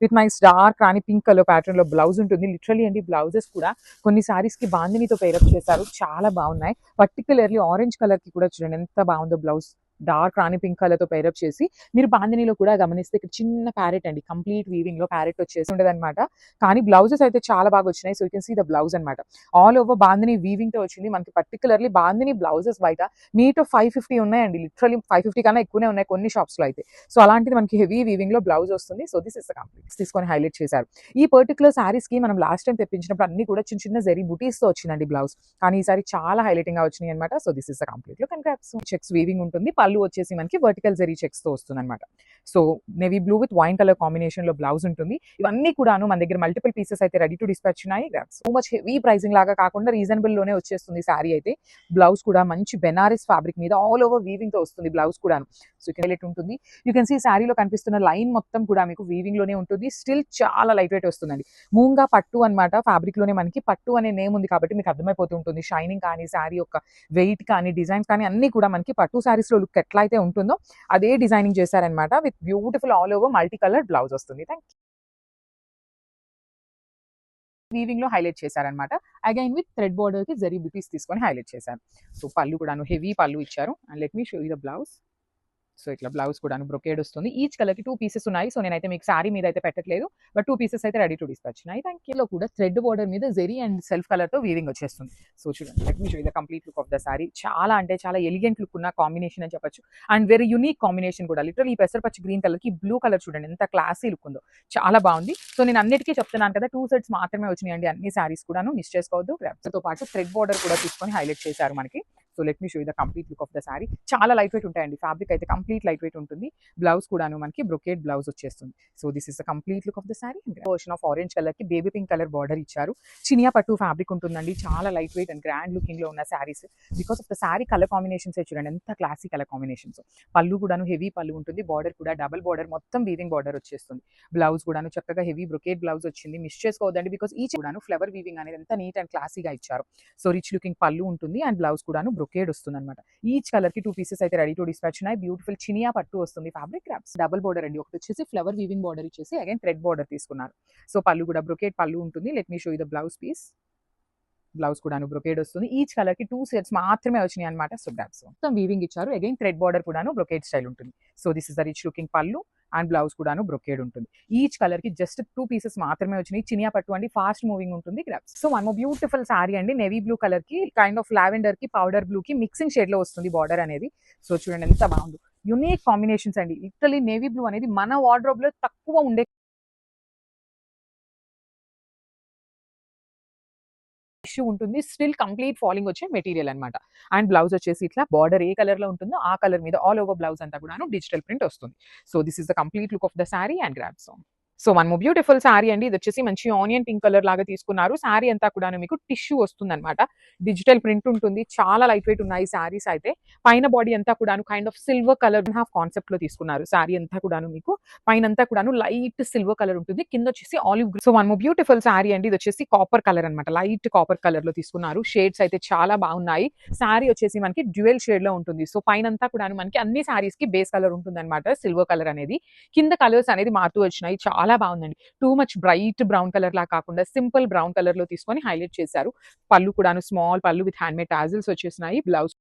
With nice dark Rani pink colour pattern లో blouse ఉంటుంది. Literally అండి బ్లౌజెస్ కూడా కొన్ని సారీస్ కి బాందినితో పేరప్ చేశారు, చాలా బాగున్నాయి. పర్టికులర్లీ ఆరెంజ్ కలర్ కి కూడా చూడండి ఎంత బాగుందో బ్లౌజ్. డార్క్ రాణి పింక్ కలర్ తో పేరప్ చేసి, మీరు బాందినిలో కూడా గమనిస్తే ఇక్కడ చిన్న ప్యారెట్ అండి, కంప్లీట్ వీవింగ్ లో ప్యారెట్ వచ్చేసి ఉండదన్నమాట. కానీ బ్లౌజెస్ అయితే చాలా బాగా వచ్చినాయి. So you can see the blouse అనమాట. ఆల్ ఓవర్ బాందిని వీవింగ్ తో వచ్చింది మనకి. పర్టికులర్లీ బాందిని బ్లౌజెస్ బయట మీటర్ 550 ఉన్నాయండి. లిటరలీ 550 కన్నా ఎక్కువనే ఉన్నాయి కొన్ని షాప్స్ లో అయితే. సో అలాంటిది మనకి హెవీ వీవింగ్ లో బ్లౌజ్ వస్తుంది. So this is the complete తీసుకొని హైలైట్ చేశారు. ఈ పర్టికులర్ సారీస్ కి మనం లాస్ట్ టైం తెప్పించినప్పుడు అన్ని కూడా చిన్న చిన్న జరీ బుటీస్ తో వచ్చిందండి బ్లౌజ్. కానీ ఈసారి చాలా హైలైటింగ్ గా వచ్చినాయి అనమాట. So this is the complete look. And checks weaving ఉంటుంది. పళ్ళు వచ్చేసి మనకి వర్టికల్ జరీ చెక్స్ తో వస్తుంది అనమాట. So navy blue with wine colour combination లో బ్లౌజ్ ఉంటుంది. ఇవన్నీ కూడాను మన దగ్గర మల్టిపుల్ పీసెస్ అయితే రెడీ టు డిస్పాచ్ ఉన్నాయి. సో మచ్ హెవీ ప్రైసింగ్ లాగా కాకుండా రీజనబుల్ లోనే వచ్చేస్తుంది సారీ అయితే. బ్లౌజ్ కూడా మంచి బెనారస్ ఫ్యాబ్రిక్ మీద ఆల్ ఓవర్ వీవింగ్ తో వస్తుంది బ్లౌజ్ కూడాను. సో హైలైట్ ఉంటుంది. యూ కెన్ సీ సారీలో కనిపిస్తున్న లైన్ మొత్తం కూడా మీకు వీవింగ్ లోనే ఉంటుంది. స్టిల్ చాలా లైట్ వెయిట్ వస్తుందండి. మూంగా పట్టు అనమాట. ఫ్యాబ్రిక్ లోనే మనకి పట్టు అనే నేమ్ ఉంది కాబట్టి మీకు అర్థమైపోతూ ఉంటుంది. షైనింగ్ కానీ సారీ యొక్క వెయిట్ కానీ డిజైన్స్ కానీ అన్ని కూడా మనకి పట్టు సారీస్ లో లుక్ ఎట్లా అయితే ఉంటుందో అదే డిజైనింగ్ చేశారనమాట. With beautiful all over multi colour blouse వస్తుంది. థ్యాంక్ వీవింగ్ లో హైలైట్ చేశారనమాట. అగైన్ విత్ థ్రెడ్ బోర్డర్ కి జరీ బుటీస్ తీసుకొని హైలైట్ చేశారు. సో పళ్ళు కూడాను హెవీ పళ్ళు ఇచ్చారు. And let me show you the blouse. So ఇట్లా బ్లౌజ్ కూడా బ్రొకేడ్ వస్తుంది. ఈచ్ కలర్ కి 2 పీసెస్ ఉన్నాయి. సో నేనైతే మీకు సారీ మీద అయితే పెట్టట్లేదు, బట్ 2 పీసెస్ అయితే రెడీ టు డిస్పాచ్ ఉన్నాయి. దానిలో కూడా థ్రెడ్ బోర్డర్ మీద జెరీ అండ్ సెల్ఫ్ కలర్ తో వీవింగ్ వచ్చేస్తుంది. సో చూడండి, let me show the complete look of the sorry. చాలా అంటే చాలా ఎలిగెంట్ లుక్ ఉన్న కాంబినేషన్ అని చెప్పొచ్చు. అండ్ వెరీ యూనిక్ కాంబినేషన్ కూడా. లిటరల్ ఈ పెసరపచ్చి గ్రీన్ కలర్ కి బ్లూ కలర్ చూడండి ఎంత క్లాసీ లుక్ ఉందో, చాలా బాగుంది. సో నేను అన్నిటికీ చెప్తున్నాను కదా, 2 సెట్స్ మాత్రమే వచ్చినాయండి అన్ని సారీస్ కూడాను, మిస్ చేసుకోవద్దు. తో పాటు థ్రెడ్ బోర్డర్ కూడా తీసుకొని హైలైట్ చేశారు మనకి. So let me show the complete look of the sorry. చాలా లైట్ వెయిట్ ఉంటాయండి. ఫ్యాబ్రిక్ అయితే కంప్లీట్ లైట్ వెయిట్ ఉంటుంది. బ్లౌజ్ కూడాను మనకి బ్రొకేడ్ బ్లౌజ్ వచ్చేస్తుంది. So this is the complete look of the sorry. Version of orange colour కి baby pink colour border ఇచ్చారు. చినియా పట్టు ఫ్యాబ్రిక్ ఉంటుందండి. చాలా light wait and grand looking లో ఉన్న saris. Because of the sorry colour combinations చూడండి ఎంత క్లాసిక్ కలర్ కాంబినేషన్స్. పళ్ళు కూడాను హెవీ పళ్ళు ఉంటుంది. బార్డర్ కూడా డబుల్ బార్డర్, మొత్తం వీవింగ్ బార్డర్ వచ్చేస్తుంది. బ్లౌజ్ కూడాను చక్కగా హెవీ బ్రొకేడ్ బ్లౌజ్ వచ్చింది. మిస్ చేసుకోవద్దండి, బికాస్ ఈచ్ కూడాను ఫ్లవర్ వీవింగ్ అనేది ఎంత నీట్ అండ్ క్లాసీగా ఇచ్చారు. సో రిచ్ లుకింగ్ పళ్ళు ఉంటుంది అండ్ బ్లౌజ్ కూడాను బ్రొకేడ్ వస్తుంది అనమాట. ఈచ్ కలర్ కి 2 పీసెస్ అయితే రెడీ టు డిస్పాచ్ ఉన్నాయి. బ్యూటిఫుల్ చినియా పట్టు వస్తుంది. ఫ్యాబ్రిక్ క్రాప్స్ డబుల్ బోర్డర్ అండి. ఒకటి వచ్చేసి ఫ్లవర్ వీవింగ్ బోర్డర్ ఇచ్చేసి అగైన్ థ్రెడ్ బోర్డర్ తీసుకున్నారు. సో పళ్ళు కూడా బ్రొకేడ్ పళ్ళు ఉంటుంది. Let me show you the blouse piece. Blouse కూడాను బ్రొకేడ్ వస్తుంది. ఈచ్ కలర్ కి 2 సెట్స్ మాత్రమే వచ్చినాయి అనమాట. సో బ్యాక్స్ మొత్తం వీవింగ్ ఇచ్చారు. అగైన్ థ్రెడ్ బోర్డర్ కూడాను బ్రొకేడ్ స్టైల్ ఉంటుంది. So this is the rich looking పళ్ళు అండ్ బ్లౌజ్ కూడాను బ్రొకేడ్ ఉంటుంది. ఈచ్ కలర్ కి జస్ట్ 2 పీసెస్ మాత్రమే వచ్చినాయి. చినియా పట్టు అండి, ఫాస్ట్ మూవింగ్ ఉంటుంది. Grasp. So one beautiful sorry అండి. నేవీ బ్లూ కలర్ కి కైండ్ ఆఫ్ లావెండర్ కి పౌడర్ బ్లూ కి మిక్సింగ్ షేడ్ లో వస్తుంది బార్డర్ అనేది. సో చూడండి ఎంత బాగుంది. యునిక్ కాంబినేషన్స్ అండి. లిటరలీ నేవీ బ్లూ అనేది మన వార్డ్రోబ్ లో తక్కువ ఉండే ఇష్యూ ఉంటుంది. స్టిల్ కంప్లీట్ ఫాలింగ్ వచ్చే మెటీరియల్ అనమాట. అండ్ బ్లౌజ్ వచ్చేసి ఇట్లా బార్డర్ ఏ కలర్ లో ఉంటుందో ఆ కలర్ మీద ఆల్ ఓవర్ బ్లౌజ్ అంతా కూడా డిజిటల్ ప్రింట్ వస్తుంది. So this is the complete look of the sorry and grasp. So one more beautiful sorry అండి. ఇది వచ్చేసి మంచి ఆనియన్ పింక్ కలర్ లాగా తీసుకున్నారు. సారీ అంతా కూడా మీకు టిష్యూ వస్తుంది అనమాట. డిజిటల్ ప్రింట్ ఉంటుంది. చాలా లైట్ వెయిట్ ఉన్నాయి సారీస్ అయితే. పైన బాడీ అంతా కూడా kind of silver colour half concept లో తీసుకున్నారు. సారీ అంతా కూడా మీకు పైన అంతా కూడా లైట్ సిల్వర్ కలర్ ఉంటుంది. కింద వచ్చేసి olive green. So one more beautiful sorry అండి. ఇది వచ్చేసి కాపర్ కలర్ అనమాట. లైట్ కాపర్ కలర్ లో తీసుకున్నారు. షేడ్స్ అయితే చాలా బాగున్నాయి. సారీ వచ్చేసి మనకి డ్యూయల్ షేడ్ లో ఉంటుంది. సో పైన అంతా కూడా మనకి అన్ని సారీస్ కి బేస్ కలర్ ఉంటుంది అనమాట, సిల్వర్ కలర్ అనేది. కింద కలర్స్ అనేది మారుతూ వచ్చినాయి. చాలా బాగుందండి. Too much bright brown colour లా కాకుండా సింపుల్ బ్రౌన్ కలర్ లో తీసుకొని హైలైట్ చేశారు. పళ్ళు కూడాను స్మాల్ పళ్ళు విత్ హ్యాండ్ మేడ్ టాజిల్స్ వచ్చేసినాయి. Blouse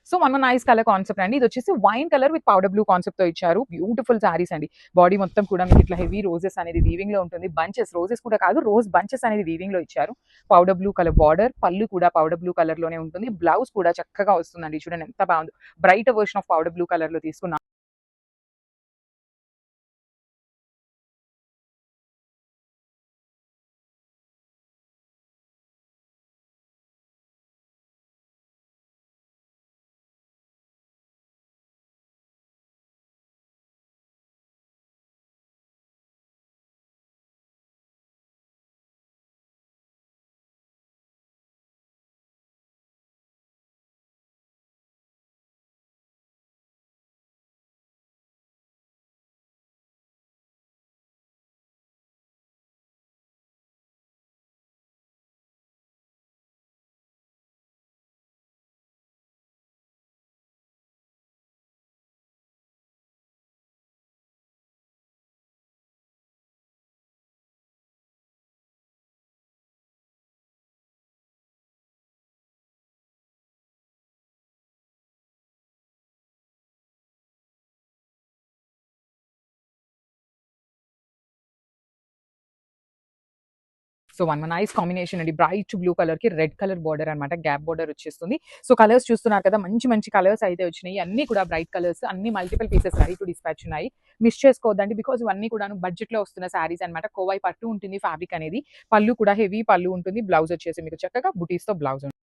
so one nice colour concept అండి. ఇది వచ్చేసి wine colour with powder blue concept తో ఇచ్చారు. బ్యూటిఫుల్ సారీస్ అండి. బాడీ మొత్తం కూడా మీకు ఇట్లా హెవీ రోజెస్ అనేది వీవింగ్ లో ఉంటుంది. బంచెస్ రోజెస్ కూడా కాదు, రోజ్ బంచెస్ అనేది వీవింగ్ లో ఇచ్చారు. పౌడర్ బ్లూ కలర్ బార్డర్, పళ్ళు కూడా పౌడర్ బ్లూ కలర్ లోనే ఉంటుంది. బ్లౌజ్ కూడా చక్కగా వస్తుందండి. చూడండి ఎంత బాగుంది. Bright version of powder blue colour లో తీసుకున్నాం. సో వన్ నైస్ కాంబినేషన్ అండి. బ్రైట్ బ్లూ కలర్ కి రెడ్ కలర్ బార్డర్ అనమాట. గ్యాప్ బార్డర్ వచ్చేస్తుంది. సో కలర్స్ చూస్తున్నారు కదా, మంచి మంచి కలర్స్ అయితే వచ్చినాయి. అన్ని కూడా బ్రైట్ కలర్స్, అన్ని multiple pieces ready to dispatch ఉన్నాయి. మిస్ చేసుకోవద్దండి, బికాజ్ ఇవన్నీ కూడా బడ్జెట్ లో వస్తున్న శారీస్ అనమాట. కోవై పట్టు ఉంటుంది ఫ్యాబ్రిక్ అనేది. పళ్ళు కూడా హెవీ పళ్ళు ఉంటుంది. బ్లౌజ్ వచ్చేసి మీకు చక్కగా బుటీస్ తో బ్లౌజ్ ఉంటుంది.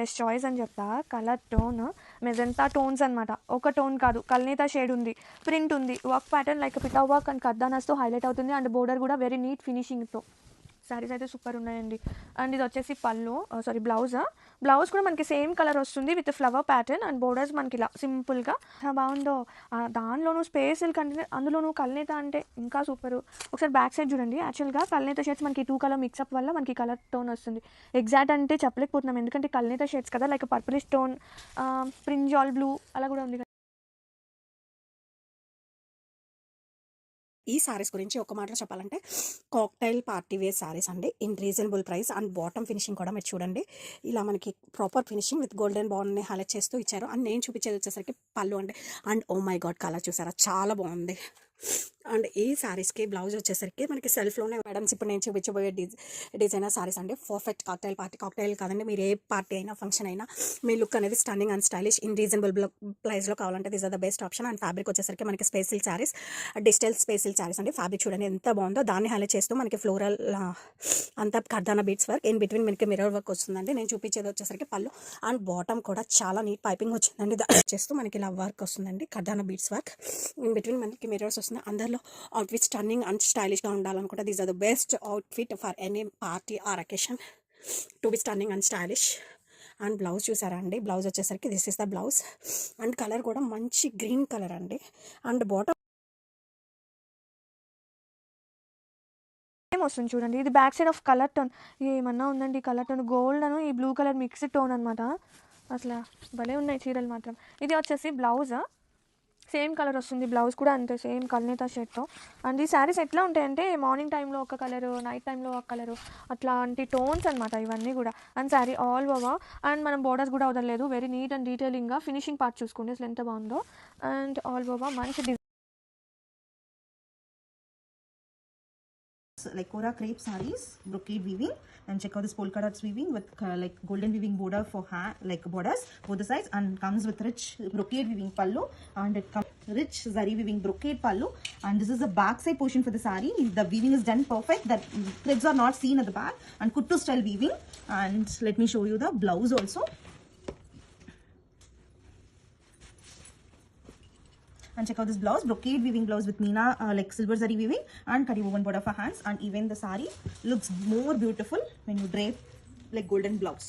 బెస్ట్ చాయిస్ అని చెప్తా. కలర్ టోన్ మెజెంతా టోన్స్ అనమాట. ఒక టోన్ కాదు, కల్నేత షేడ్ ఉంది, ప్రింట్ ఉంది, వర్క్ ప్యాటర్న్ లైక్ పిటా వర్క్ అండ్ కర్దానాస్తో హైలైట్ అవుతుంది. అండ్ బోర్డర్ కూడా వెరీ నీట్ ఫినిషింగ్తో. శారీస్ అయితే సూపర్ ఉన్నాయండి. అండ్ ఇది వచ్చేసి పళ్ళు, సారీ బ్లౌజ్. బ్లౌజ్ కూడా మనకి సేమ్ కలర్ వస్తుంది with flower pattern and borders మనకి ఇలా సింపుల్గా బాగుందో. దానిలోనూ స్పేస్లు కంటే అందులోనూ కల్నేత అంటే ఇంకా సూపర్. ఒకసారి బ్యాక్ సైడ్ చూడండి. యాక్చువల్గా కల్నేత షేడ్స్ మనకి 2 కలర్ మిక్సప్ వల్ల మనకి కలర్ టోన్ వస్తుంది. ఎగ్జాక్ట్ అంటే చెప్పలేకపోతున్నాం, ఎందుకంటే కల్నేత షేడ్స్ కదా, లైక్ పర్పులిష్ టోన్, ప్రింజాల్ బ్లూ అలా కూడా ఉంది. ఈ సారీస్ గురించి ఒక మాటలో చెప్పాలంటే కాక్టైల్ పార్టీ వేర్ సారీస్ అండి. In reasonable price and bottom finishing కూడా మీరు చూడండి. ఇలా మనకి ప్రాపర్ ఫినిషింగ్ విత్ గోల్డెన్ బాండ్ని హైలైట్ చేస్తూ ఇచ్చారు. అండ్ నేను చూపించేది వచ్చేసరికి పళ్ళు అండి. And oh my god, colour చూసారా, చాలా బాగుంది. అండ్ ఈ శారీస్కి బ్లౌజ్ వచ్చేసరికి మనకి సెల్ఫ్లోనే మేడమ్స్ ఇప్పుడు నేను చూపించబోయే డిజైనర్ శారీస్ అండి. పర్ఫెక్ట్ కాక్టైల్ పార్టీ, కాక్టైల్ కాదండి, మీరు ఏ పార్టీ అయినా ఫంక్షన్ అయినా మీ లుక్ అనేది stunning and stylish in reasonable ప్రైస్లో కావాలంటే this are the best option. And fabric వచ్చేసరికి మనకి special saris, digital special saris అండి. ఫ్యాబ్రిక్ చూడండి ఎంత బాగుందో, దాన్ని హైలైట్ చేస్తూ మనకి ఫ్లోరల్ అంతా కర్దానా బీట్స్ వర్క్, ఇన్ బిట్వీన్ మనకి మిర్రర్ వర్క్ వస్తుందండి. నేను చూపించేది వచ్చేసరికి పళ్ళు అండ్ బాటమ్ కూడా చాలా నీట్ పైపింగ్ వచ్చిందండి. చేస్తూ మనకి ఇలా వర్క్ వస్తుందండి, కర్దానా బీట్స్ వర్క్, ఇన్ బిట్వీన్ మనకి మిర్రర్స్ వస్తుంది. అందరిలో అవుట్ఫిట్ స్టన్నింగ్ అండ్ స్టైలిష్గా ఉండాలనుకుంటే these are the best outfit for any party or occasion to be stunning and stylish. And blouse చూసారా అండి, బ్లౌజ్ వచ్చేసరికి this is the blouse. And colour కూడా మంచి గ్రీన్ కలర్ అండి. అండ్ బాటమ్ వస్తుంది చూడండి. ఇది back side off colour tone ఏమన్నా ఉందండి. కలర్ టోన్ గోల్డ్ అను ఈ బ్లూ కలర్ మిక్స్డ్ టోన్ అనమాట. అసలు భలే ఉన్నాయి చీరలు మాత్రం. ఇది వచ్చేసి బ్లౌజ్, సేమ్ కలర్ వస్తుంది. బ్లౌజ్ కూడా అంతే సేమ్ కల్నేత షేడ్తో. అండ్ ఈ శారీస్ ఎట్లా ఉంటాయంటే మార్నింగ్ టైంలో ఒక కలరు, నైట్ టైంలో ఒక కలరు, అట్లాంటి టోన్స్ అనమాట ఇవన్నీ కూడా. And sari all over and మనం బోర్డర్స్ కూడా వదలలేదు. వెరీ నీట్ అండ్ డీటెయిలింగ్గా ఫినిషింగ్ పార్ట్ చూసుకోండి అసలు ఎంత బాగుందో. అండ్ ఆల్ ఓవర్ మంచి like Kora crepe sarees, brocade weaving, and check out this polka dots weaving with like golden weaving border for like borders both the sides, and comes with rich brocade weaving pallu, and it comes rich zari weaving brocade pallu. And this is the back side portion for the saree. The weaving is done perfect, that threads are not seen at the back, and kuttu style weaving. And let me show you the blouse also. And check out this blouse, brocade weaving blouse with Meena like silver zari weaving and kari woven border for hands. And even the sari looks more beautiful when you drape like golden blouse.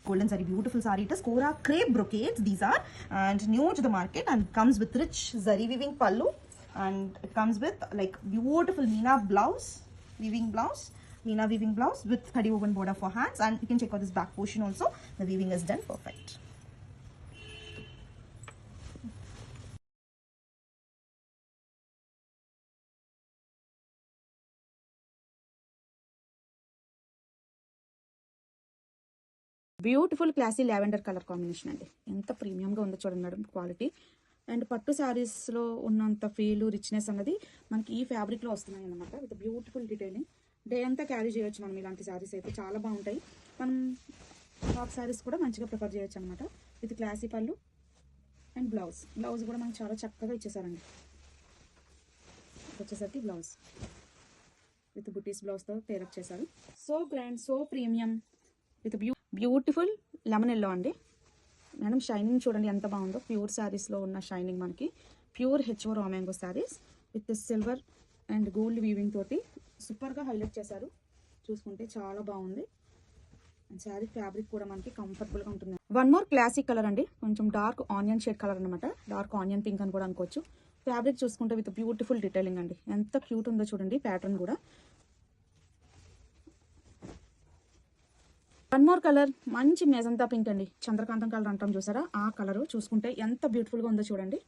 Golden zari, beautiful sari. It is Kora crepe brocades, these are, and new to the market, and comes with rich zari weaving pallu, and it comes with like beautiful Meena blouse, weaving blouse, Meena weaving blouse with kari woven border for hands. And you can check out this back portion also, the weaving is done perfect. Beautiful classy lavender colour combination అండి. ఎంత ప్రీమియంగా ఉందో చూడండి madam quality. And పట్టు శారీస్లో ఉన్నంత feel richness అన్నది మనకి ఈ ఫ్యాబ్రిక్లో వస్తున్నాయి అన్నమాట. With beautiful detailing. డే అంతా క్యారీ చేయొచ్చు మనం ఇలాంటి శారీస్ అయితే చాలా బాగుంటాయి. మనం టాప్ శారీస్ కూడా మంచిగా ప్రిఫర్ చేయొచ్చు అనమాట. విత్ క్లాసీ పళ్ళు అండ్ బ్లౌజ్ కూడా మనకి చాలా చక్కగా ఇచ్చేసారండి. వచ్చేసరికి బ్లౌజ్ విత్ బుటీస్ బ్లౌజ్తో పేరప్ చేశారు. So grand, so premium with beautiful lemon yellow అండి. మేడం షైనింగ్ చూడండి ఎంత బాగుందో. ప్యూర్ శారీస్లో ఉన్న షైనింగ్ మనకి ప్యూర్ హెచ్ఓ రా mango saris with silver and gold weaving తోటి సూపర్గా హైలైట్ చేశారు. చూసుకుంటే చాలా బాగుంది. అండ్ శారీ ఫ్యాబ్రిక్ కూడా మనకి కంఫర్టబుల్గా ఉంటుంది. వన్ మోర్ క్లాసిక్ కలర్ అండి. కొంచెం డార్క్ ఆనియన్ షేడ్ కలర్ అనమాట. డార్క్ ఆనియన్ పింక్ అని కూడా అనుకోవచ్చు. ఫ్యాబ్రిక్ చూసుకుంటే విత్ బ్యూటిఫుల్ డీటెయిలింగ్ అండి. ఎంత క్యూట్ ఉందో చూడండి ప్యాటర్న్ కూడా. వన్ మోర్ కలర్ మంచి మెజంతా పింక్ అండి. చంద్రకాంతం కలర్ అంటాం చూసారా, ఆ కలర్ చూసుకుంటే ఎంత బ్యూటిఫుల్గా ఉందో చూడండి.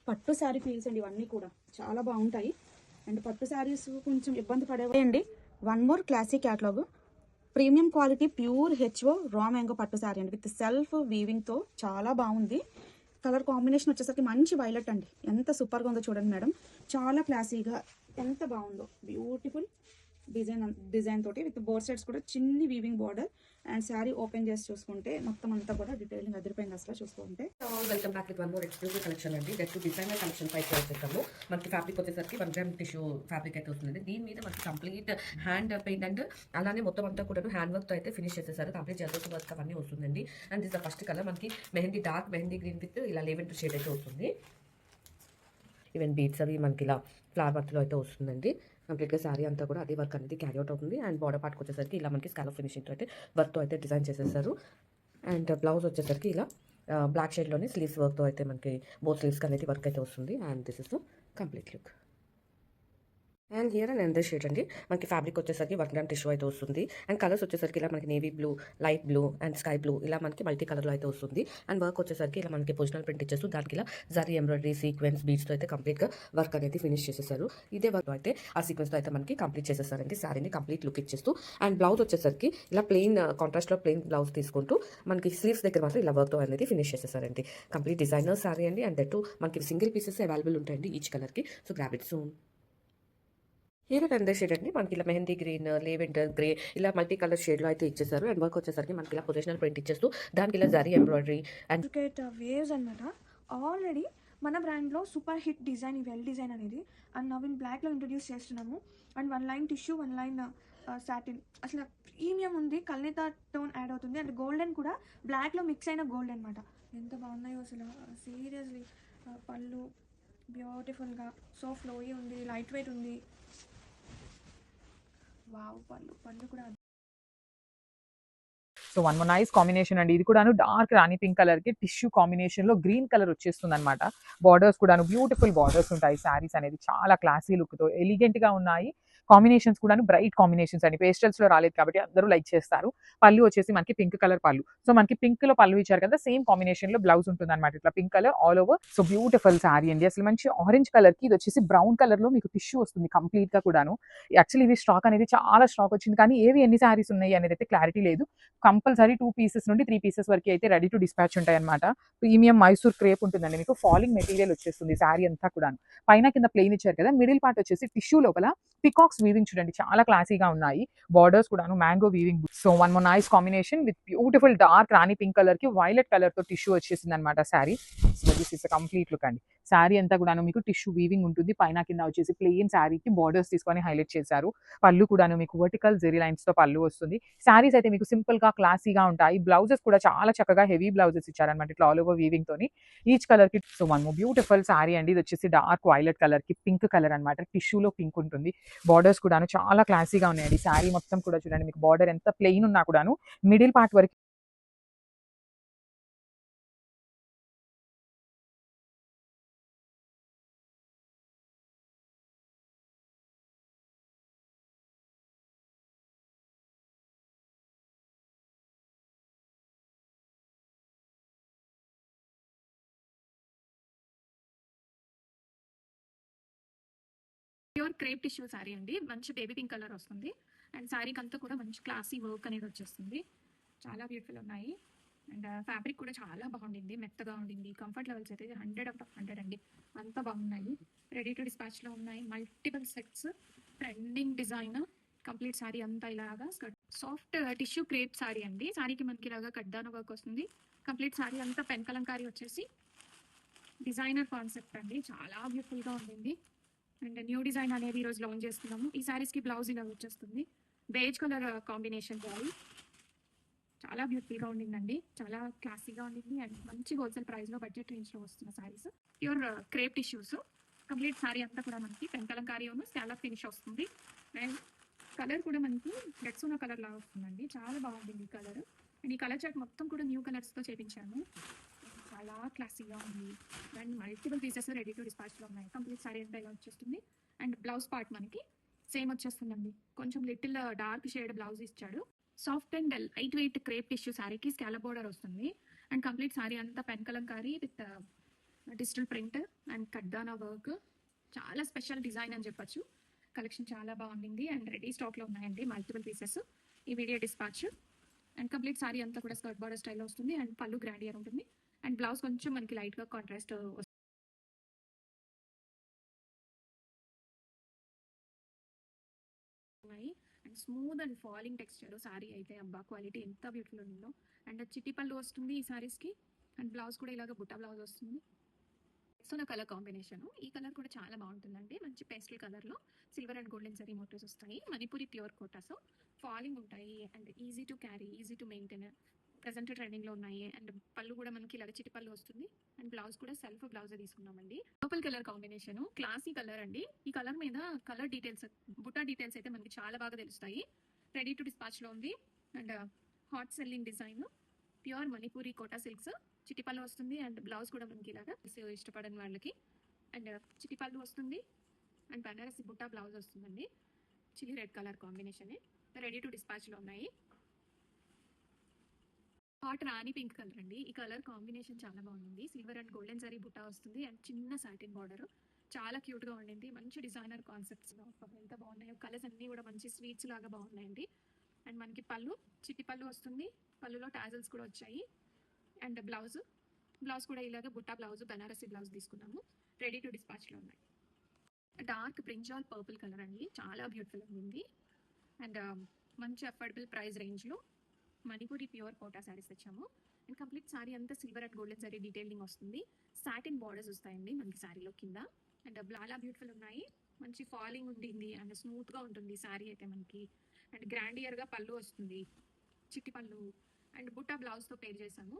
పట్టు శారీ ఫీల్స్ అండి ఇవన్నీ కూడా చాలా బాగుంటాయి. అండ్ పట్టు శారీస్ కొంచెం ఇబ్బంది పడేవండి. One more classic catalogue premium quality pure హెచ్ఓ రా మ్యాంగో పట్టు శారీ అండి. విత్ సెల్ఫ్ వీవింగ్తో చాలా బాగుంది. కలర్ కాంబినేషన్ వచ్చేసరికి మంచి వైలెట్ అండి. ఎంత సూపర్గా ఉందో చూడండి మేడం. చాలా క్లాసీగా ఎంత బాగుందో. బ్యూటిఫుల్ డిజైన్ తోటి విత్ బోర్ సైడ్స్ కూడా చిన్ని weaving border. And sari open చేసి చూసుకుంటే మొత్తం అంతా కూడా డీటెయిలింగ్ అదిరిపోయింది అసలు చూసుకుంటే. Welcome back with one more exclusive collection అండి. దట్ డిజైనర్ కలెక్షన్ పైకి వచ్చేస్తాము. మనకి ఫ్యాబ్రిక్ వచ్చేసరికి 1 గ్రామ్ టిష్యూ ఫ్యాబ్రిక్ అయితే వస్తుంది. దీని మీద మనకి కంప్లీట్ హ్యాండ్ పెయింట్ అండ్ అలానే మొత్తం అంతా కూడా హ్యాండ్ వర్క్ తో అయితే ఫినిష్ చేసేసారు. కంప్లీట్ జర్దోసి వర్క్ అవన్నీ వస్తుందండి. And this the first colour మనకి mehndi dark mehndi green with ఇలా లెవెండర్ షేడ్ అయితే వస్తుంది. ఈవెన్ బీట్స్ అవి మనకి ఇలా ఫ్లవర్ వర్క్లో అయితే వస్తుందండి. కంప్లీట్గా శారీ అంతా కూడా అదే వర్క్ అనేది క్యారీ అవుట్ అవుతుంది. అండ్ బార్డర్ పార్ట్కి వచ్చేసరికి ఇలా మనకి స్కాలప్ ఫినిషింగ్తో అయితే వర్క్తో అయితే డిజైన్ చేసేసారు. అండ్ బ్లౌజ్ వచ్చేసరికి ఇలా బ్లాక్ షేడ్లోనే స్లీవ్స్ వర్క్తో అయితే మనకి బోత్ స్లీవ్స్కి అనేది వర్క్ అయితే వస్తుంది. And this is the complete look. And here and under shade అండి. మనకి ఫ్యాబ్రిక్ వచ్చేసరికి 1 గ్రామ్ టిష్యూ అయితే వస్తుంది. అండ్ కలర్స్ వచ్చేసరికి ఇలా మనకి navy blue, light blue and sky blue ఇలా మనకి మల్టీ కలర్లో అయితే వస్తుంది. అండ్ వర్క్ వచ్చేసరికి ఇలా మనకి పొజిషనల్ ప్రింట్ ఇచ్చేస్తూ దానికి ఇలా జరీ ఎంబ్రాయిడరీ సీక్వెన్స్ బీడ్స్తో అయితే కంప్లీట్గా వర్క్ అనేది ఫినిష్ చేసేసారు. ఇదే వర్క్ అయితే ఆ సీక్వెన్స్తో అయితే మనకి కంప్లీట్ చేసేసారండి. శారీని కంప్లీట్ లుక్ ఇచ్చేస్తూ. అండ్ బ్లౌజ్ వచ్చేసరికి ఇలా ప్లెయిన్ కాంట్రాస్ట్లో ప్లెయిన్ బ్లౌజ్ తీసుకుంటూ మనకి స్లీవ్స్ దగ్గర మాత్రం ఇలా వర్క్తో అనేది ఫినిష్ చేసేసారండి. కంప్లీట్ డిజైనర్ శారీ అండి. అండ్ దట్ మనకి సింగిల్ పీసెస్ అవైలబుల్ ఉంటాయండి ఈచ్ కలర్కి. So grab it soon. Hero under shade అండి. మనకి ఇలా మెహందీ గ్రీన్, లెవెండర్ గ్రే ఇలా మల్టీ కలర్ షేడ్లో అయితే ఇచ్చేసారు. అండ్ వర్క్ వచ్చేసరికి మనకి ఇలా పొజిషనల్ ప్రింట్ ఇచ్చేస్తూ దానికి ఇలా జరీ ఎంబ్రాయిడరీ అండ్ వేవ్స్ అనమాట. ఆల్రెడీ మన బ్రాండ్లో సూపర్ హిట్ డిజైన్ ఈ వెల్ డిజైన్ అనేది. అండ్ నవ్ ఇన్ బ్లాక్లో ఇంట్రడ్యూస్ చేస్తున్నాము. And 1 line tissue, 1 line satin. అసలు ప్రీమియం ఉంది. కల్నేత టోన్ యాడ్ అవుతుంది. అండ్ గోల్డెన్ కూడా బ్లాక్లో మిక్స్ అయిన గోల్డ్ అనమాట. ఎంత బాగున్నాయో అసలు. సీరియస్లీ పళ్ళు బ్యూటిఫుల్గా సో ఫ్లోయీ ఉంది, లైట్ వెయిట్ ఉంది. వావ్, పళ్ళు కూడా so one more nice combination అండి. ఇది కూడాను డార్క్ రాణి పింక్ కలర్ కి టిష్యూ కాంబినేషన్ లో గ్రీన్ కలర్ వచ్చేస్తుంది అనమాట. బార్డర్స్ కూడాను బ్యూటిఫుల్ బార్డర్స్ ఉంటాయి. శారీస్ అనేది చాలా క్లాసీ లుక్ తో ఎలిగెంట్ గా ఉన్నాయి. కాంబినేషన్స్ కూడాను బ్రైట్ కాంబినేషన్స్ అండి. పేస్టల్స్ లో రాలేదు కాబట్టి అందరూ లైక్ చేస్తారు. పళ్ళు వచ్చేసి మనకి పింక్ కలర్ పళ్ళు. సో మనకి పింక్ లో పళ్ళు ఇచ్చారు కదా, సేమ్ కాంబినేషన్ లో బ్లౌజ్ ఉంటుంది అనమాట. ఇట్లా pink colour all over. So beautiful sari అండి. అసలు మంచి ఆరెంజ్ కలర్ కి ఇది వచ్చేసి బ్రౌన్ కలర్ లో మీకు టిష్యూ వస్తుంది కంప్లీట్ గా కూడాను. యాక్చువల్లీ ఇది స్టాక్ అనేది చాలా స్టాక్ వచ్చింది, కానీ ఏవి ఎన్ని శారీస్ ఉన్నాయి అనేది అయితే క్లారిటీ లేదు. కంపల్సరీ 2 పీసెస్ నుండి 3 పీసెస్ వరకు అయితే రెడీ టు డిస్పాచ్ ఉంటాయి అనమాట. ప్రీమియం మైసూర్ క్రేప్ ఉంటుందండి. మీకు ఫాలింగ్ మెటీరియల్ వచ్చేస్తుంది శారీ అంతా కూడా. పైన కింద ప్లెయిన్ ఇచ్చారు కదా, మిడిల్ పార్ట్ వచ్చేసి టిష్యూ లోపల పికాక్స్ వీవింగ్ చూడండి, చాలా క్లాసీగా ఉన్నాయి. బార్డర్స్ కూడాను mango weaving. So one more nice combination with beautiful dark Rani pink colour కి వైలెట్ కలర్ తో టిష్యూ వచ్చేసింది అనమాట sari. So this is complete look అండి. శారీ అంతా కూడాను మీకు టిష్యూ వీవింగ్ ఉంటుంది. పైన కింద వచ్చేసి ప్లెయిన్ శారీకి బార్డర్స్ తీసుకొని హైలైట్ చేశారు. పళ్ళు కూడాను మీకు వర్టికల్ జెరీ లైన్స్ తో పళ్ళు వస్తుంది. శారీస్ అయితే మీకు సింపుల్ గా క్లాసీగా ఉంటాయి. బ్లౌజెస్ కూడా చాలా చక్కగా హెవీ బ్లౌజెస్ ఇచ్చారనమాట, ఇట్లా ఆల్ ఓవర్ వీవింగ్ తోని ఈచ్ కలర్ కి. So one more beautiful sari అండి. ఇది వచ్చేసి డార్క్ వైలెట్ కలర్ కి పింక్ కలర్ అనమాట. టిష్యూలో పింక్ ఉంటుంది. బార్డర్స్ కూడాను చాలా క్లాసీగా ఉన్నాయండి. శారీ మొత్తం కూడా చూడండి, మీకు బార్డర్ ఎంత ప్లెయిన్ ఉన్నా కూడాను మిడిల్ పార్ట్ వరకు ప్యూర్ క్రేప్ టిష్యూ శారీ అండి. మంచి బేబీ పింక్ కలర్ వస్తుంది. అండ్ శారీకి అంతా కూడా మంచి క్లాసీ వర్క్ అనేది వచ్చేస్తుంది. చాలా బ్యూటిఫుల్ ఉన్నాయి. అండ్ ఫ్యాబ్రిక్ కూడా చాలా బాగుండింది, మెత్తగా ఉండింది. కంఫర్ట్ లెవెల్స్ అయితే 100/100 అండి. అంత బాగున్నాయి. రెడీ టు డిస్పాచ్లో ఉన్నాయి. Multiple sets, trending design. Complete sari అంతా ఇలాగా సాఫ్ట్ టిష్యూ క్రేప్ సారీ అండి. సారీకి మనకి ఇలాగా కడ్డాన వర్క్ వస్తుంది. కంప్లీట్ సారీ అంతా పెన్ కలంకారీ వచ్చేసి డిజైనర్ కాన్సెప్ట్ అండి. చాలా బ్యూటిఫుల్ గా ఉండింది. అండ్ న్యూ డిజైన్ అనేది ఈరోజు లాంచ్ చేస్తున్నాము. ఈ సారీస్ కి బ్లౌజ్ ఇలా వచ్చేస్తుంది. బేజ్ కలర్ కాంబినేషన్ బాడీ చాలా బ్యూటిఫుల్ గా ఉండిందండి. చాలా క్లాసీగా ఉండింది అండ్ మంచి హోల్సేల్ ప్రైస్ లో బడ్జెట్ రేంజ్ లో వస్తున్న saris. Pure crepe tissues. Complete sari అంతా కూడా మనకి పెన్ కలంకారీ స్కాలప్ ఫినిష్ వస్తుంది. అండ్ కలర్ కూడా మనకి రెడ్సోనా కలర్ లాగా వస్తుందండి. చాలా బాగుంది ఈ కలర్. అండ్ ఈ కలర్ చార్ట్ మొత్తం కూడా న్యూ కలర్స్ తో చేపించాను. చాలా క్లాసీగా ఉంది. And multiple pieces ready to dispatch లో ఉన్నాయి. కంప్లీట్ సారీ అంతా ఇలా వచ్చేస్తుంది. అండ్ బ్లౌజ్ పార్ట్ మనకి సేమ్ వచ్చేస్తుందండి. కొంచెం లిటిల్ డార్క్ షేడ్ బ్లౌజ్ ఇచ్చాడు. Soft and light weight crepe tissue సారీకి స్కాలప్ బోర్డర్ వస్తుంది. అండ్ కంప్లీట్ సారీ అంతా pen kalamkari with digital print and కడ్దానా వర్క్. చాలా స్పెషల్ డిజైన్ అని చెప్పొచ్చు. కలెక్షన్ చాలా బాగుంది అండ్ రెడీ స్టాక్ లో ఉన్నాయండి మల్టిపుల్ పీసెస్. ఈ video dispatch. And complete sari అంతా కూడా స్కర్ట్ బార్డర్ స్టైల్లో వస్తుంది. అండ్ పళ్ళు గ్రాండియర్ ఉంటుంది. అండ్ బ్లౌజ్ కొంచెం మనకి లైట్ గా కాంట్రాస్ట్ ఉన్నాయి. And smooth and falling texture sorry అయితే అబ్బా క్వాలిటీ ఎంత బ్యూటిఫుల్ ఉందో. అండ్ చిట్టి పళ్ళు వస్తుంది ఈ సారీస్ కి. అండ్ బ్లౌజ్ కూడా ఇలాగ బుట్ట బ్లౌజ్ వస్తుంది. సో నా కలర్ కాంబినేషన్ ఈ కలర్ కూడా చాలా బాగుంటుందండి. మంచి పేస్టల్ కలర్ లో silver and golden zari motifs వస్తాయి. మణిపూరి ప్యూర్ కోటాస్ ఫాలింగ్ ఉంటాయి and easy to carry, easy to maintain. Present trending లో ఉన్నాయి. అండ్ పళ్ళు కూడా మనకి ఇలాగ చిట్టి పళ్ళు వస్తుంది. అండ్ బ్లౌజ్ కూడా సెల్ఫ్ బ్లౌజ్ తీసుకున్నామండి. Purple colour combination classy colour అండి. ఈ కలర్ మీద కలర్ డీటెయిల్స్, బుటా డీటెయిల్స్ అయితే మనకి చాలా బాగా తెలుస్తాయి. రెడీ టు డిస్పాచ్ లో ఉంది. And hot selling design pure Manipuri kota silks. చిట్టి పళ్ళు వస్తుంది అండ్ బ్లౌజ్ కూడా మనకి ఇలాగా ఇష్టపడని వాళ్ళకి. అండ్ చిట్టి పళ్ళు వస్తుంది అండ్ బనారసి బుట్టా బ్లౌజ్ వస్తుందండి. Chilli red colour combination ready to dispatch లో ఉన్నాయి. హాట్ రాణి పింక్ కలర్ అండి. ఈ కలర్ కాంబినేషన్ చాలా బాగుంది. Silver and golden zari Butta వస్తుంది అండ్ చిన్న సాటిన్ బార్డర్. చాలా క్యూట్ గా ఉండింది. మంచి డిజైనర్ కాన్సెప్ట్స్ ఎంత బాగున్నాయో. కలర్స్ అన్ని కూడా మంచి స్వీట్స్ లాగా బాగున్నాయండి. అండ్ మనకి పళ్ళు చిట్టి పళ్ళు వస్తుంది. పళ్ళులో టాజల్స్ కూడా వచ్చాయి. అండ్ బ్లౌజ్ కూడా ఇలాగ బుట్టా బ్లౌజ్, బనారసి బ్లౌజ్ తీసుకున్నాము. రెడీ టు డిస్పాచ్ లో ఉన్నాయి. డార్క్ బ్రింజాల్ పర్పుల్ కలర్ అండి. చాలా బ్యూటిఫుల్ ఉంది. అండ్ మంచి అఫోర్డబుల్ ప్రైస్ రేంజ్ లో మణిపూరి ప్యూర్ కోటా శారీస్ తెచ్చాము. అండ్ కంప్లీట్ సారీ అంతా silver and golden sorry detailing వస్తుంది. సాటిన్ బార్డర్స్ వస్తాయండి మనకి సారీలో కింద. అండ్ చాలా బ్యూటిఫుల్ ఉన్నాయి. మంచి ఫాలింగ్ ఉంటుంది అండ్ స్మూత్ గా ఉంటుంది సారీ అయితే మనకి. అండ్ గ్రాండియర్ గా పళ్ళు వస్తుంది, చిట్టి పళ్ళు. అండ్ బుట్టా బ్లౌజ్ తో పేర్ చేసాము.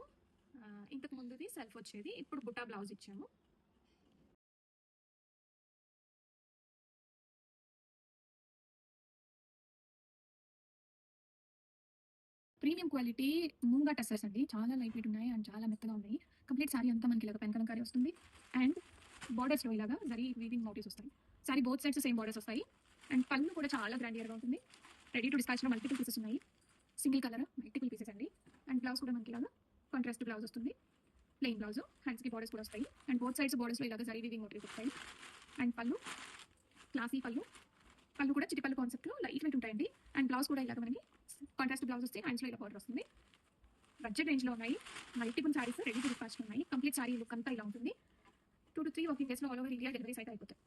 ఇంతకు ముందుది సెల్ఫ్ వచ్చేది, ఇప్పుడు బుట్టా బ్లౌజ్ ఇచ్చాము. ప్రీమియం క్వాలిటీ మూంగా టెసర్స్ అండి. చాలా లైట్ వెయిట్ ఉన్నాయి అండ్ చాలా మెత్తగా ఉన్నాయి. కంప్లీట్ సారీ అంతా మనకి ఇలాగ పెన్ కలంకారీ వస్తుంది. అండ్ బార్డర్స్ లో ఇలాగా జరీ వీవింగ్ మోటివ్స్ వస్తాయి. Sorry both sides same borders వస్తాయి. అండ్ పళ్ళు కూడా చాలా గ్రాండియర్ గా ఉంటుంది. రెడీ టు డిస్పాచ్ లో మల్టిపుల్ పీసెస్ ఉన్నాయి. సింగిల్ కలర్ మల్టిపుల్ పీసెస్ అండి. అండ్ బ్లౌజ్ కూడా మనకి ఇలాగా కాంట్రాస్ట్ బ్లౌజ్ వస్తుంది. ప్లెయిన్ బ్లౌజ్, హ్యాండ్స్ కి బార్డర్స్ కూడా వస్తాయి. అండ్ బోత్ సైడ్స్ బార్డర్స్ లో ఇలాగ జరీ వీవింగ్ మోటివ్స్ వస్తాయి. అండ్ పళ్ళు క్లాసీ పళ్ళు కూడా చిట్టి పళ్ళు కాన్సెప్ట్ లో లైట్ వెయిట్ ఉంటాయండి. అండ్ బ్లౌజ్ కూడా ఇలాగ మనకి కాంట్రాస్ట్ బ్లౌజ్ వస్తే హ్యాండ్స్ లో ఇలా బార్డర్ వస్తుంది. బడ్జెట్ రేంజ్ లో ఉన్నాయి. Multiple saris ready to dispatch ఉన్నాయి. కంప్లీట్ సారీ లుక్ అంతా ఇలా ఉంటుంది. 2 to 3 వర్కింగ్ డేస్ లో ఆల్ ఓవర్ ఇండియా డెలివరీస్ అయితే అయిపోతాయి.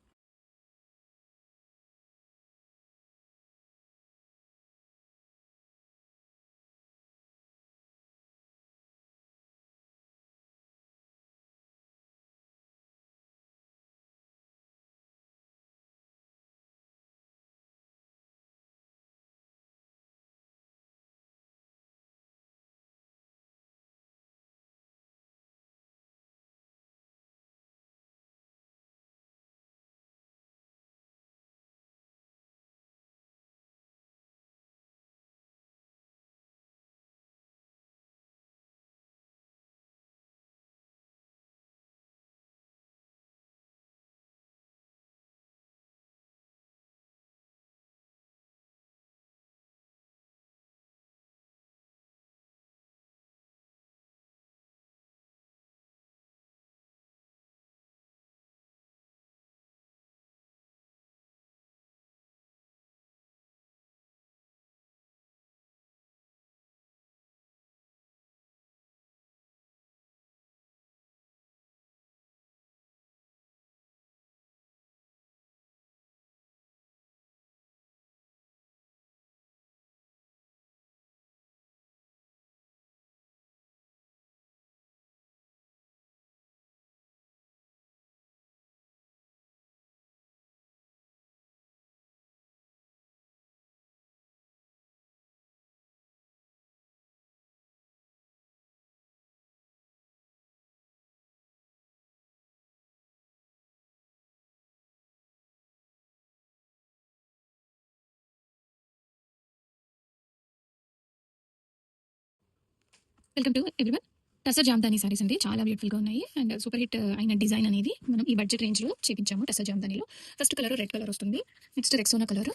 Welcome to everyone. Tussar jamdani saris అండి, చాలా బ్యూటిఫుల్గా ఉన్నాయి అండ్ సూపర్ హిట్ అయిన డిజైన్ అనేది మనం ఈ బడ్జెట్ రేంజ్లో చేపించాము. టసర్ జామ్దానిలో ఫస్ట్ కలర్ రెడ్ కలర్ వస్తుంది, next Rexona colour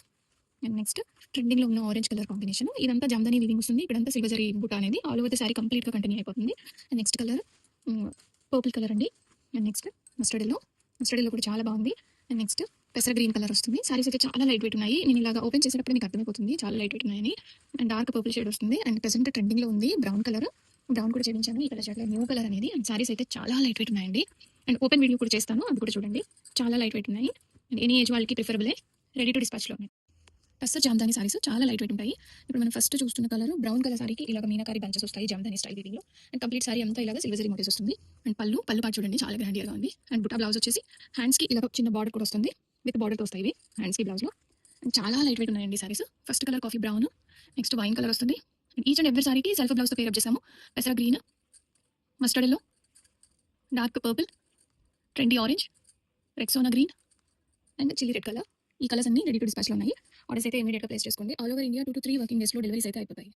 and next ట్రెండింగ్లో ఉన్న ఆరెంజ్ కలర్ కాంబినేషన్. ఇదంతా జామ్దాని వీవింగ్ వస్తుంది. ఇప్పుడంతా సిల్వర్ జరీ బుట్ట అనేది ఆల్ ఓవర్ ద సారీ కంప్లీట్గా కంటిన్యూ అయిపోతుంది. And next colour purple colour అండి. అండ్ నెక్స్ట్ మస్టర్డ్ ఎల్లో కూడా చాలా బాగుంది. అండ్ నెక్స్ట్ పెసర గ్రీన్ కలర్ వస్తుంది. సారీస్ అయితే చాలా లైట్ వెయిట్ ఉన్నాయి. నేను ఇలాగా ఓపెన్ చేసేటప్పుడు మీకు అర్థమైపోతుంది చాలా లైట్ వెయిట్ ఉన్నాయని. అండ్ డార్క్ పర్పుల్ షేడ్ వస్తుంది. అండ్ ప్రెసెంట్ ట్రెండింగ్లో ఉంది బ్రౌన్ కలర్. బ్రౌన్ కూడా చేయించాను. ఈ కలర్ న్యూ కలర్ అనేది. అండ్ సారీస్ అయితే చాలా లైట్ వెయిట్ ఉన్నాయండి. అండ్ ఓపెన్ వీడియో కూడా చేస్తాను, అది కూడా చూడండి. చాలా లైట్ వెయిట్ ఉన్నాయి. అండ్ ఎనీ ఏజ్ వాళ్ళకి ప్రిఫరబుల్, రెడీ టు డిస్పాచ్లో ఉన్నాయి. టస్సర్ జామ్దాని సారీస్ చాలా లైట్ వెయిట్ ఉంటాయి. ఇప్పుడు మనం ఫస్ట్ చూస్తున్న కలర్ బ్రౌన్ కలర్ సారీకి ఇలాగ మీనాకారి బంచెస్ వస్తాయి జామ్దాని స్టైల్ వీవింగ్లో. అండ్ కంప్లీట్ సారీ అంతా ఇలాగ సిల్వర్ జరీ మోటివ్స్ వస్తుంది. అండ్ పళ్ళు పాటు చూడండి చాలా గ్రాండియర్గా ఉంది. అండ్ బుటా బ్లౌజ్ వచ్చేసి హ్యాండ్స్కి ఇలా చిన్న బార్డర్ కూడా వస్తుంది, విత్ బార్డర్తో వస్తాయి ఇవి హ్యాండ్స్కి బ్లౌజ్లో. అండ్ చాలా లైట్ వెయిట్ ఉన్నాయండి saris. First colour coffee brown, next wine colour వస్తుంది. అండ్ ఈచ్ అండ్ ఎవ్రీ సారీకి సెల్ఫ్ బ్లౌజ్తో పేరప్ చేసాము. పెసర green, mustard yellow, dark purple, trendy orange, Rexona green and chilli red colour. ఈ కలర్స్ అన్ని రెడీ టు డిస్పాచ్లో ఉన్నాయి. ఆర్డర్స్ అయితే ఇమీడియట్గా ప్లేస్ చేసుకోండి. All over India 2 to 3 working డేస్లో డెలివరీస్ అయితే అయిపోతాయి.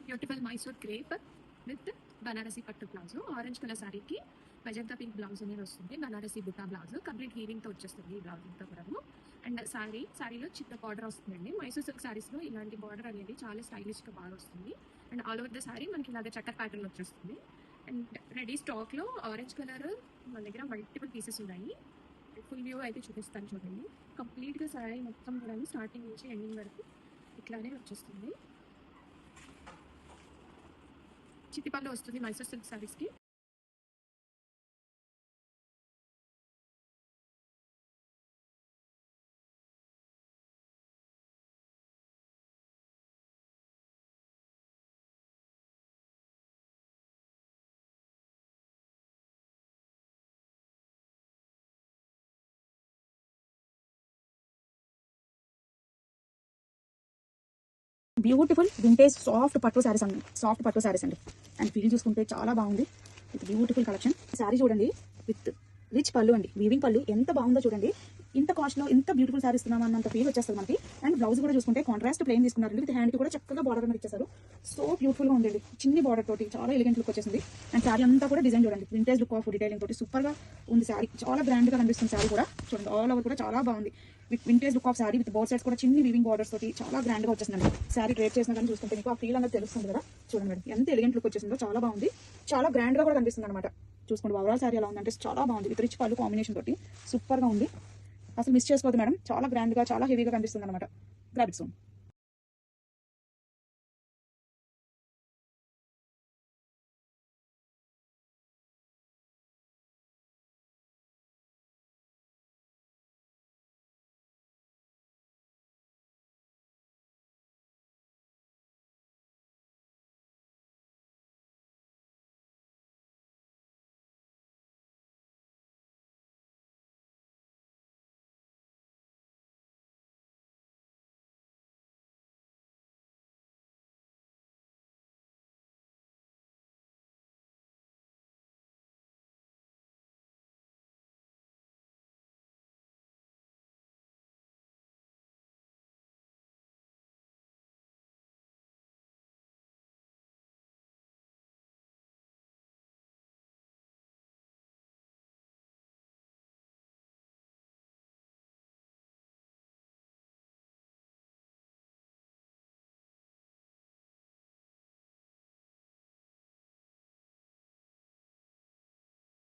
Beautiful Mysore crepe with Banarasi పట్టు బ్లౌజ్. ఆరెంజ్ కలర్ సారీకి మెజంతా పింక్ బ్లౌజ్ అనేది వస్తుంది. బనారసి బుట్టా బ్లౌజ్ కంప్లీట్ వీవింగ్తో వచ్చేస్తుంది ఈ బ్లౌజ్ అంతా కూడా. అండ్ సారీలో చిన్న బార్డర్ వస్తుందండి. మైసూర్ సిల్క్ సారీస్లో ఇలాంటి బార్డర్ అనేది చాలా స్టైలిష్గా బాగా వస్తుంది. And all over the sorry మనకి ఇలాగ చక్కర్ ప్యాటర్న్ వచ్చేస్తుంది. అండ్ రెడీ స్టాక్లో ఆరెంజ్ కలర్ మన దగ్గర మల్టిపుల్ పీసెస్ ఉన్నాయి. ఫుల్ వ్యూ అయితే చూపిస్తాను చూడండి. కంప్లీట్గా సారీ మొత్తం కూడా స్టార్టింగ్ నుంచి ఎండింగ్ వరకు ఇట్లానే వచ్చేస్తుంది. చిట్టిపల్లి వస్తుంది మైసూర్ సిల్క్ సారీస్కి. బ్యూటిఫుల్ వింటేజ్ సాఫ్ట్ పట్టు శారీస్ అండి. అండ్ ఫీల్ చూసుకుంటే చాలా బాగుంది. With beautiful collection. శారీ చూడండి విత్ రిచ్ పళ్ళు అండి, వీవింగ్ పళ్ళు ఎంత బాగుందో చూడండి. ఇంత కాస్ట్లో ఇంత బ్యూటిఫుల్ శారీ ఇస్తున్నాం అన్నంత ఫీల్ వచ్చేస్తుంది మనకి. అండ్ బ్లౌజ్ కూడా చూసుకుంటే కాంట్రాస్ట్ ప్లెయిన్ తీసుకున్నారండి. విత్ హ్యాండ్కి కూడా చక్కగా బార్డర్ అనేది ఇచ్చేసారు. సో బ్యూటిఫుల్గా ఉందండి, చిన్ని బార్డర్ తోటి చాలా ఎలిగెంట్ లుక్ వచ్చేసింది. అండ్ శారీ అంతా కూడా డిజైన్ చూడండి, వింటేజ్ లుక్ ఆఫ్ డీటెయిలింగ్ తోటి సూపర్గా ఉంది శారీ. చాలా గ్రాండ్గా కనిపిస్తుంది శారీ కూడా చూడండి. ఆల్ ఓవర్ కూడా చాలా బాగుంది. With vintage look of sari with both sides కూడా చిన్ని వీవింగ్ బార్డర్స్ తోటి చాలా గ్రాండ్గా వచ్చేసిందండి. శారీ ట్రేడ్ చేసినా కానీ చూసుకుంటే మీకు ఆ ఫీల్ అనేది తెలుస్తుంది కదా. చూడండి మేడం ఎంత ఎలిగెంట్ లుక్ వచ్చేసిందో, చాలా బాగుంది. చాలా గ్రాండ్గా కూడా కనిపిస్తుంది అనమాట. చూసుకోండి ఓవరాల్ శారీ ఎలా ఉందంటే చాలా బాగుంది. విత్ రిచ్ పళ్ళు కాంబినేషన్ తోటి సూపర్గా ఉంది. అసలు మిస్ చేసుకోవద్దు మేడం, చాలా గ్రాండ్గా చాలా హెవీగా కనిపిస్తుంది అనమాట. Grab it soon.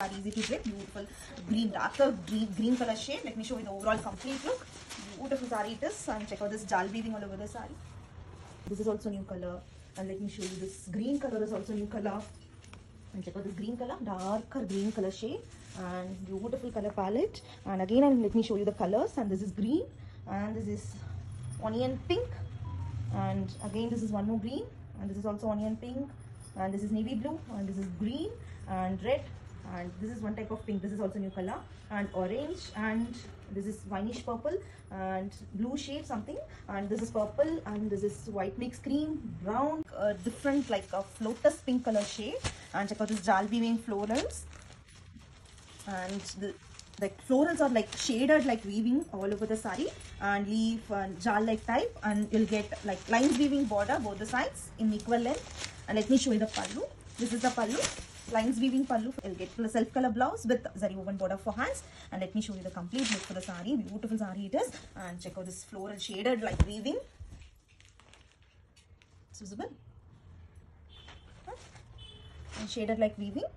Are easy to get. Beautiful green, darker green color shade. Let me show you the overall complete look. Beautiful saree it is. And check out this jal weaving all over the saree. This is also new color. And let me show you this green color is also new color. And check out this green color, darker green color shade. And beautiful color palette. And again, and let me show you the colors. And this is green. And this is onion pink. And again, this is one more green. And this is also onion pink. And this is navy blue. And this is green and red. And this is one type of pink. This is also new color. And orange. And this is wineish purple. And blue shade something. And this is purple. And this is white mixed cream, brown, different like a lotus pink color shade. And check out this jal weaving florals. And The florals are like shaded like weaving all over the saree and leaf and jal like type, and you'll get like lines weaving border both the sides in equal length. And let me show you the pallu. This is the pallu, lines weaving pallu. You'll get self color blouse with zari woven border for hands. And let me show you the complete look for the saree. Beautiful saree it is. And check out this floral shaded like weaving. It's visible. And shaded like weaving.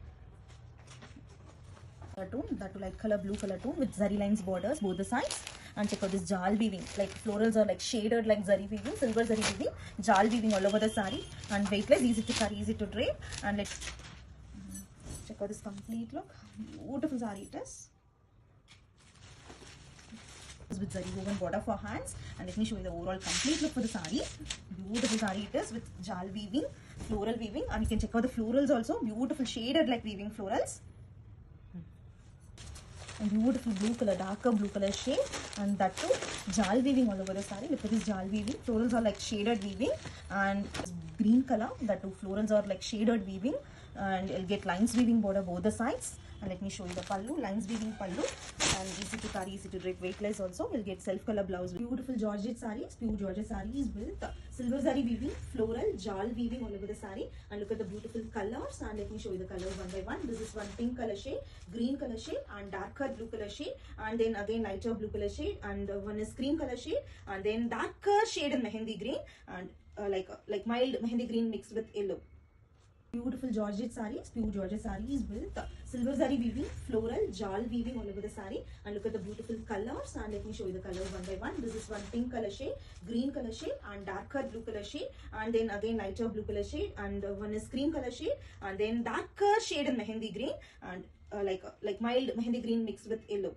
Tone, that light color blue color tone with zari lines borders both the sides. And check out this jal weaving, like florals are like shaded like zari weaving, silver zari weaving, jal weaving all over the saree, and weightless, easy to carry, easy to drape. And let's check out this complete look. Beautiful saree it is with zari woven border for hands. And let me show you the overall complete look for the saree. Beautiful saree it is with jal weaving, floral weaving, and you can check out the florals also. Beautiful shaded like weaving florals. And beautiful blue color, darker blue color shade, and that too jal weaving all over the saree. Look at this jal weaving. Florals are like shaded weaving, and green color, that too florals are like shaded weaving, and you'll get lines weaving border both the sides. And let me show you the pallu, lines weaving pallu, and easy to carry, easy to drape, weightless also. You'll get self color blouse. Beautiful Georgette sarees, pure Georgette sarees with silver zari weaving, floral jal weaving all over the saree. And look at the beautiful colors. And let me show you the colors one by one. This is one pink color shade, green color shade, and darker blue color shade, and then again lighter blue color shade, and one is cream color shade, and then darker shade in mehendi green, and like mild mehendi green mixed with yellow. Beautiful Georgette sarees, pure Georgette sarees with silver zari weaving, floral jal weaving all over the saree. And look at the beautiful colors. And let me show you the colors one by one. This is one pink color shade, green color shade, and darker blue color shade, and then again lighter blue color shade, and one is cream color shade, and then darker shade in mehendi green, and like mild mehendi green mixed with yellow.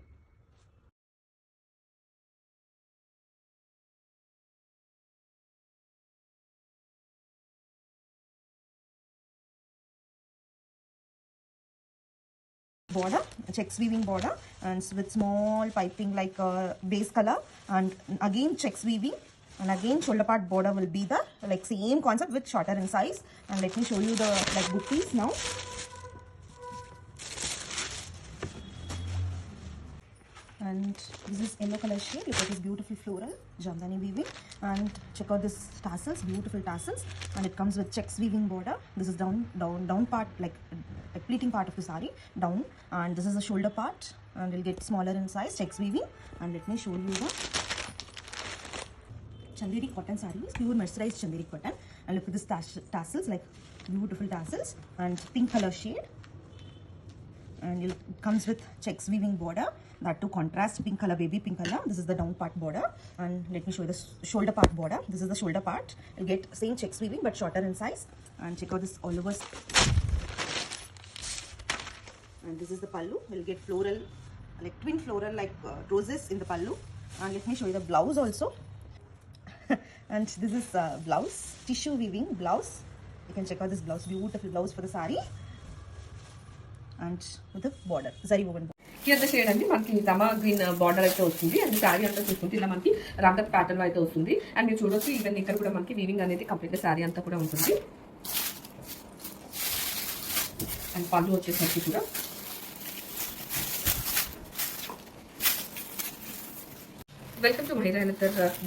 Border, checks weaving border, and with small piping like base color, and again checks weaving, and again shoulder part border will be the like same concept with shorter in size. And let me show you the like booties now. And this is yellow color shade. Look at this beautiful floral jamdani weaving, and check out this tassels, beautiful tassels, and it comes with checks weaving border. This is down part, like pleating part of the saree down, and this is the shoulder part, and you'll get smaller in size, checks weaving. And let me show you the chanderi cotton sarees, pure mercerized chanderi cotton. And look at this tassels, like beautiful tassels, and pink color shade, and it comes with checks weaving border, that to contrast pink color, baby pink color. This is the down part border, and let me show you the shoulder part border. This is the shoulder part. You'll get same checks weaving but shorter in size. And check out this all over. And this is the pallu. We'll get floral, like twin floral like roses in the pallu. And let me show you the blouse also. And this is blouse, tissue weaving blouse. You can check out this blouse, beautiful blouse for the saree, and with the border, zari woven. కింద shade అండి మనకి రమా green border అయితే వస్తుంది. And sari అంతా చూసుకుంటే ఇలా మనకి రామ్దత్ pattern అయితే వస్తుంది. అండ్ మీరు చూడొచ్చు ఈవెన్ ఇక్కడ కూడా మనకి వీవింగ్ అనేది కంప్లీట్ శారీ అంతా కూడా ఉంటుంది. అండ్ పళ్ళు వచ్చేసరికి కూడా వెల్కమ్ టు మహిళా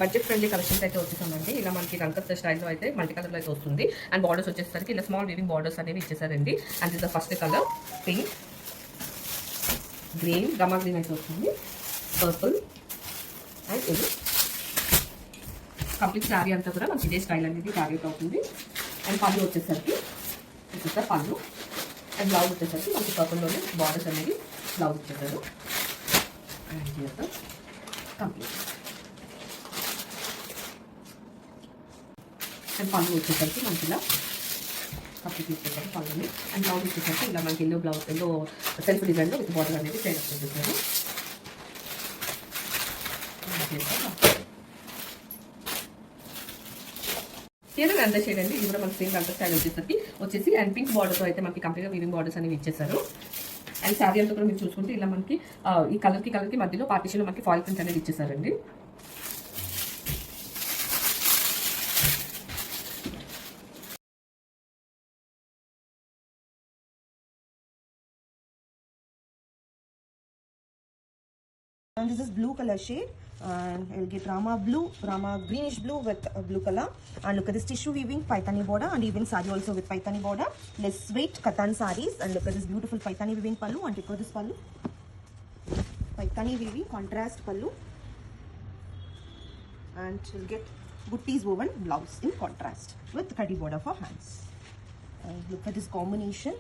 బడ్జెట్ ఫ్రెండ్లీ కలెక్షన్స్ అయితే వచ్చేసామండి. ఇలా మనకి రంకత్ స్టైల్లో అయితే మల్టీ కలర్లో అయితే వస్తుంది. అండ్ బార్డర్స్ వచ్చేసరికి ఇలా స్మాల్ వీవింగ్ బార్డర్స్ అనేవి ఇచ్చేసారండి. అండ్ ఇది the first colour pink, green, Rama green అయితే వస్తుంది, పర్పుల్ అండ్ ఇది కంప్లీట్ శారీ అంతా కూడా మనకి ఇదే స్టైల్ అనేది క్యారీ అవుతుంది. అండ్ పళ్ళు వచ్చేసరికి పళ్ళు, అండ్ బ్లౌజ్ వచ్చేసరికి మనకి పర్పుల్లోనే బార్డర్స్ అనేది బ్లౌజ్ ఇచ్చేసారు. అండ్ కంప్లీట్ అండ్ పళ్ళు వచ్చేసరికి మనకి ఇలా కంప్లీట్ ఇచ్చేసరికి పళ్ళుని. అండ్ బ్లౌజ్ వచ్చేసరికి ఇలా మనకి ఎల్లో బ్లౌజ్, ఎల్లో సెల్ఫ్ డిజైన్లో విత్ బార్డర్ అనేది చేంజ్ చేసేసారు. ఏదైనా అంత షేడ్ అండి. ఇది కూడా మనకి సేమ్ అంత స్టైల్ వచ్చేసి అండ్ పింక్ బార్డర్తో అయితే మనకి కంప్లీట్గా వీవింగ్ బార్డర్స్ అనేవి ఇచ్చేసారు. అండ్ శారీ అంతా కూడా మీరు చూసుకుంటే ఇలా మనకి ఈ కలర్కి మధ్యలో పార్టీషన్లో మనకి ఫాయిల్ ప్రింట్ అనేది ఇచ్చేసారండి. And this is blue color shade. And I'll get Rama blue, Rama greenish blue with blue color. And look at this tissue weaving Paithani border, and even sari also with Paithani border. Less weight Katan saris, and look at this beautiful Paithani weaving pallu. And take out this pallu. Paithani weaving contrast pallu. And you'll get buttis woven blouse in contrast with kadi border for hands. And look at this combination.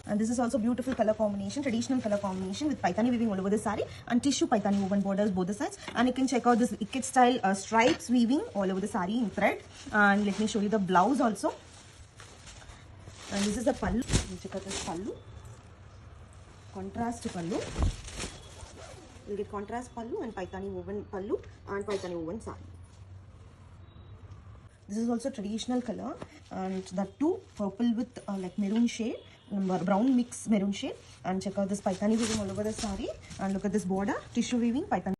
And this is also beautiful color combination, traditional color combination with Paithani weaving all over the saree and tissue Paithani woven borders both the sides. And you can check out this ikat style stripes weaving all over the saree in thread. And let me show you the blouse also. And this is the pallu. You check out this pallu. Contrast pallu. You'll get contrast pallu and Paithani woven pallu and Paithani woven saree. This is also traditional color, and that too purple with like maroon shade, brown mix maroon shade. And check out this Paithani weaving all over the saree. And look at this border, tissue weaving Paithani